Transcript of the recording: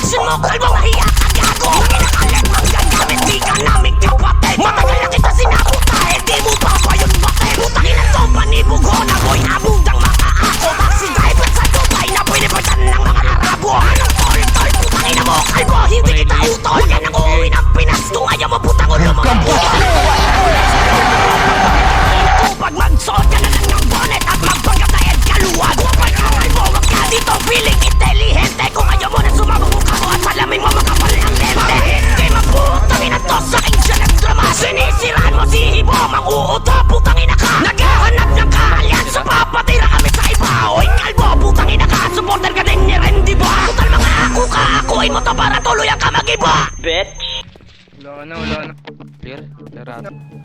action mo, kalmang mahiya ka gago. Kinakalit ng gagamit, di ka namin kapatid. Matagal na kita sinabuta, di mo pa ba yun bakit? Putangin na to, panibog ho na boy, abudang mga ako. Taxi driver sa Dubai na pinipitan ng mga Arabo. Anong tol, putangin na mo, kalbo, hindi kita utol. Yan ang uuwi ng Pinas, kung ayaw mo putang ulo mga puto. Pag magsuot ka na lang ng bonnet at magpanggap na head kaluwag. Huwag kangal mo, wag ka dito feeling intelihente. Kung ayaw mo na sumabog mukha mo at salamin mo makapal ang lente. Hindi maputangin na to sa aking siya nagdrama. Sinisiraan mo si Hibom ang uuto, putangin na ka. Naghahanap ng kaalyansa, papatira kami sa iba. Oy kalbo, putangin na ka, supporter ka din ni Randy ba? Total mga ako ka, akuin mo to para tuluyan ka mag-iba. Bitch. Wala na. Clear? Clear out.